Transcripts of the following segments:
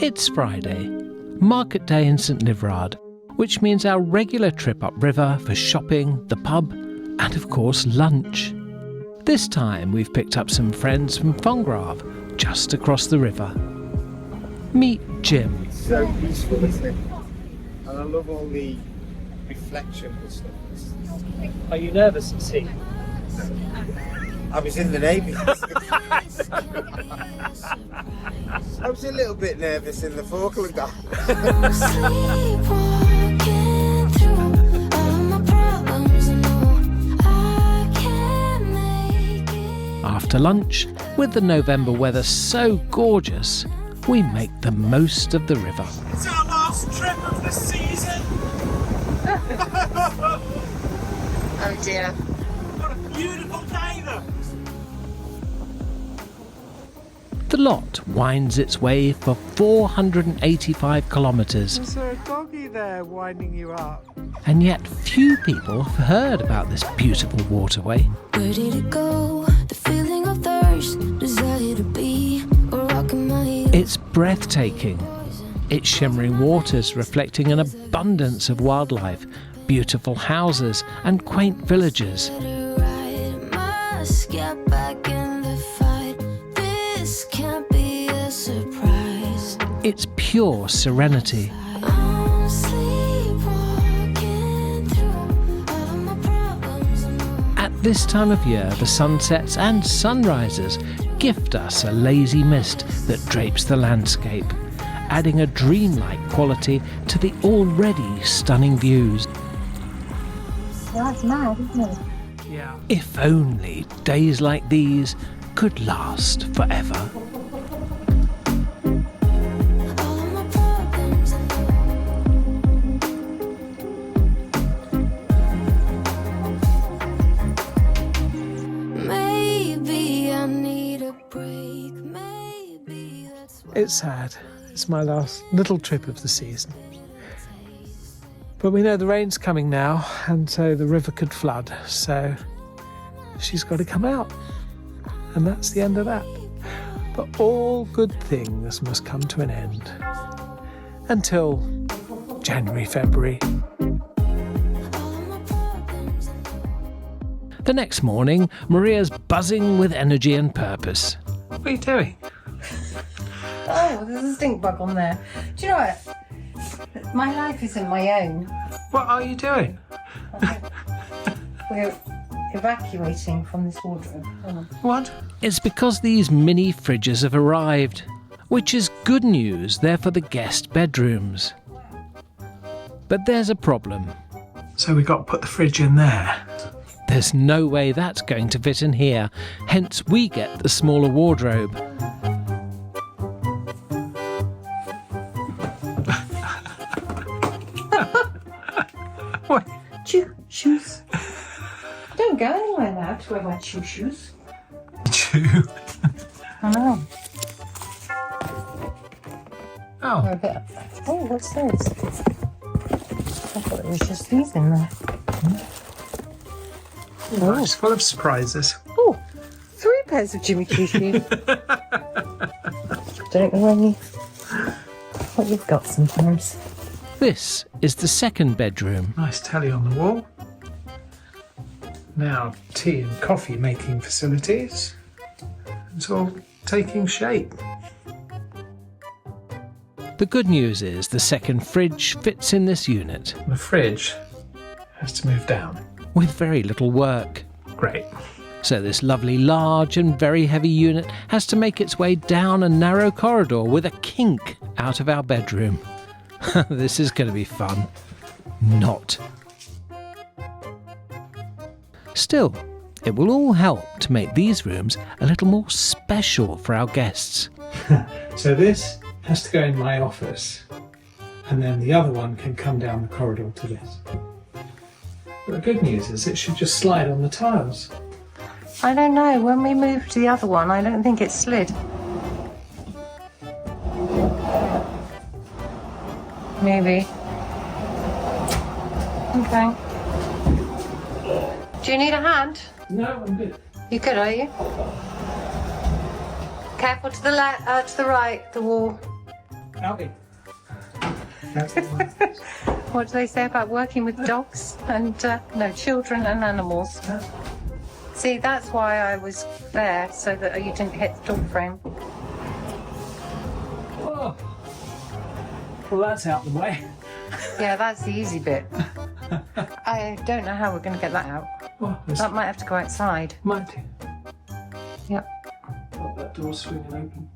It's Friday, market day in Saint Livrade, which means our regular trip upriver for shopping, the pub, and of course lunch. This time we've picked up some friends from Fongrave, just across the river. Meet Jim. It's so peaceful, isn't it? And I love all the reflection and stuff. Are you nervous at sea? I was in the Navy. I was a little bit nervous in the Falkland Islands. After lunch, with the November weather so gorgeous, we make the most of the river. It's our last trip of the season. Oh dear. What a beautiful day though. The Lot winds its way for 485 kilometres, Is there a doggy there winding you up? and yet few people have heard about this beautiful waterway. Where did it go? The feeling of thirst, desire to be a rock in my heel. It's breathtaking. Its shimmering waters reflecting an abundance of wildlife, beautiful houses and quaint villages. Must get back in the fight. This can't be a surprise. It's pure serenity. I'm sleepwalking through all my problems. At this time of year, the sunsets and sunrises gift us a lazy mist that drapes the landscape, adding a dreamlike quality to the already stunning views. That's mad, isn't it? Yeah. If only days like these could last forever. All my problems. Maybe I need a break. Maybe that's what It's sad. It's my last little trip of the season. But we know the rain's coming now, and so the river could flood, so she's got to come out. And that's the end of that. But all good things must come to an end. Until January, February. The next morning, Maria's buzzing with energy and purpose. What are you doing? Oh, there's a stink bug on there. Do you know what? My life isn't my own. What are you doing? We're evacuating from this wardrobe. What? It's because these mini fridges have arrived, which is good news. They're for the guest bedrooms. But there's a problem. So we got to put the fridge in there. There's no way that's going to fit in here, hence we get the smaller wardrobe. What? Shoes. Don't go anywhere now to wear my shoes. Chew. I know. Oh, We're a bit. Oh, what's this? I thought it was just these in there. it's full of surprises. Oh, 3 pairs of Jimmy Choo shoes. Don't know what you've got sometimes. This is the second bedroom. Nice telly on the wall. Now tea and coffee making facilities. It's all taking shape. The good news is the second fridge fits in this unit The fridge has to move down. with very little work. Great. So this lovely large and very heavy unit has to make its way down a narrow corridor with a kink out of our bedroom. This is going to be fun. Not. Still, it will all help to make these rooms a little more special for our guests. So this has to go in my office, and then the other one can come down the corridor to this. But the good news is it should just slide on the tiles. I don't know. When we moved to the other one, I don't think it slid. Maybe. Okay. Do you need a hand? No, I'm good. You could, are you? Careful to the left, to the right, the wall. Albie. What do they say about working with dogs and children and animals? See, that's why I was there, so that you didn't hit the door frame. Oh. Well, that's out of the way. Yeah, that's the easy bit. I don't know how we're going to get that out. Oh, That might have to go outside. might do. Yep. Oh, that door's swinging open.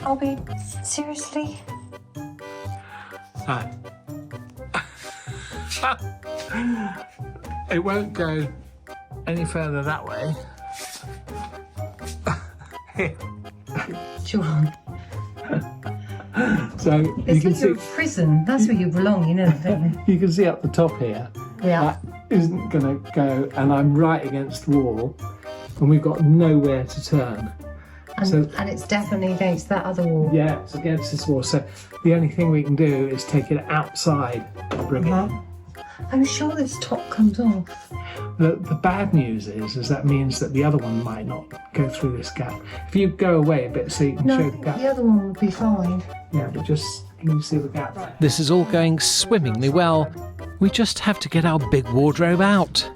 I'll be seriously. It won't go any further that way. Sure. So you It's can like you're see, a prison. That's where you belong, you know, don't you? you can see up the top here. Yeah. That isn't going to go, and I'm right against the wall, and we've got nowhere to turn. And it's definitely against that other wall. Yeah, it's against this wall. So the only thing we can do is take it outside, bring it in. I'm sure this top comes off. The bad news is that means that the other one might not go through this gap. If you go away a bit so you can No, I show the think gap. the other one would be fine. Yeah, but just can you see the gap? This is all going swimmingly well. We just have to get our big wardrobe out.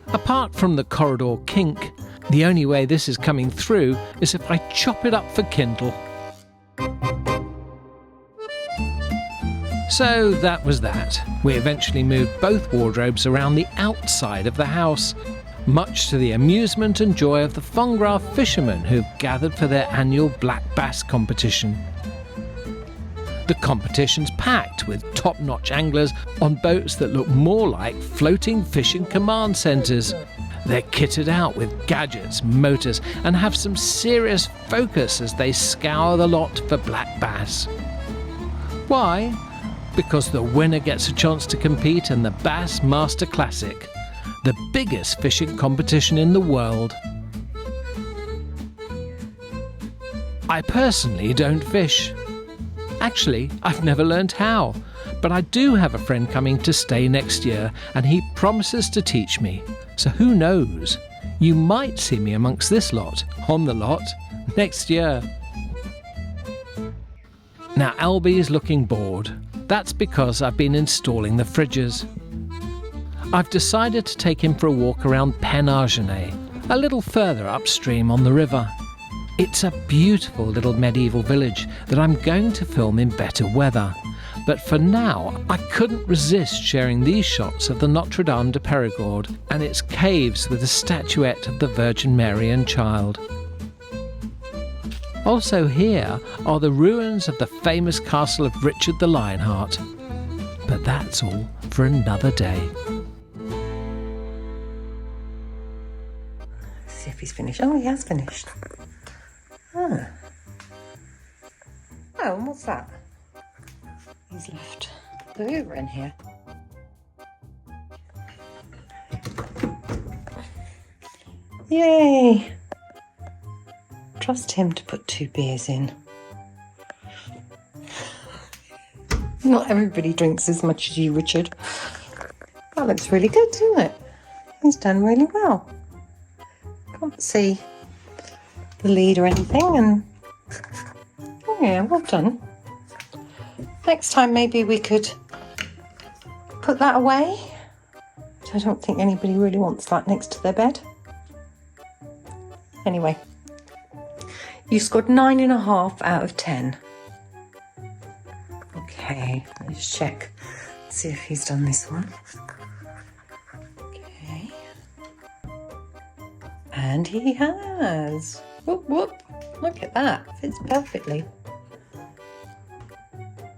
Apart from the corridor kink, the only way this is coming through is if I chop it up for Kindle. So that was that. We eventually moved both wardrobes around the outside of the house, much to the amusement and joy of the Fongrave fishermen who've gathered for their annual black bass competition. The competition's packed with top-notch anglers on boats that look more like floating fishing command centres. They're kitted out with gadgets, motors, and have some serious focus as they scour the lot for black bass. Why? Because the winner gets a chance to compete in the Bass Master Classic, the biggest fishing competition in the world. I personally don't fish. Actually, I've never learned how, but I do have a friend coming to stay next year, and he promises to teach me. So who knows? You might see me amongst this lot, on the lot, next year. Now Albie's looking bored. That's because I've been installing the fridges. I've decided to take him for a walk around Penne-d'Agenais, a little further upstream on the river. It's a beautiful little medieval village that I'm going to film in better weather. But for now, I couldn't resist sharing these shots of the Notre Dame de Périgord and its caves with a statuette of the Virgin Mary and Child. Also here are the ruins of the famous castle of Richard the Lionheart. But that's all for another day. Let's see if he's finished. Oh, he has finished. Oh, and what's that? He's left the Hoover in here. Yay! Trust him to put 2 beers in. Not everybody drinks as much as you, Richard. That looks really good, doesn't it? He's done really well. Can't see the lead or anything, and oh yeah, well done. Next time maybe we could put that away. I don't think anybody really wants that next to their bed. Anyway, you scored 9.5 out of 10. Okay, let's check. See if he's done this one. Okay. And he has. Whoop, whoop. Look at that. Fits perfectly.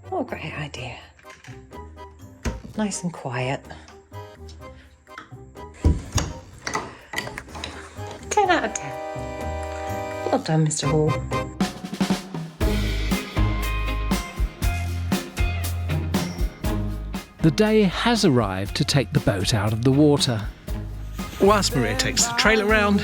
What a great idea. Nice and quiet. 10 out of 10. Well done, Mr. Hall. The day has arrived to take the boat out of the water. Whilst Maria takes the trailer round,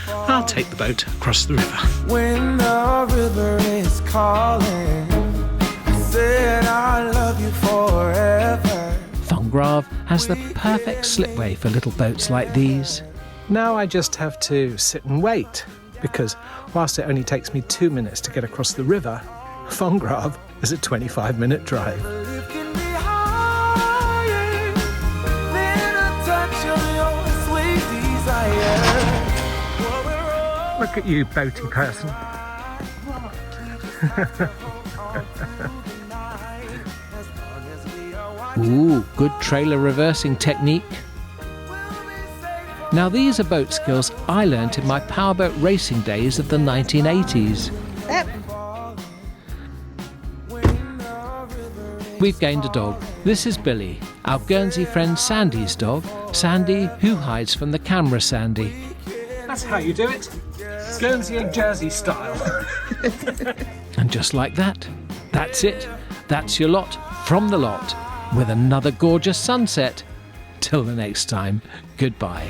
I'll take the boat across the river. When the river is calling, I said I love you forever. Fongrave has the perfect slipway for little boats like these. Now I just have to sit and wait, because whilst it only takes me 2 minutes to get across the river, Fongrave is a 25-minute drive. It can be higher than a touch of your sweet desire. Look at you, boaty person. Ooh, good trailer reversing technique. Now these are boat skills I learnt in my powerboat racing days of the 1980s. We've gained a dog. This is Billy, our Guernsey friend Sandy's dog. Sandy, who hides from the camera, Sandy. That's how you do it. Guernsey and Jersey style. And just like that, that's it. That's your lot from the lot, with another gorgeous sunset. Till the next time, goodbye.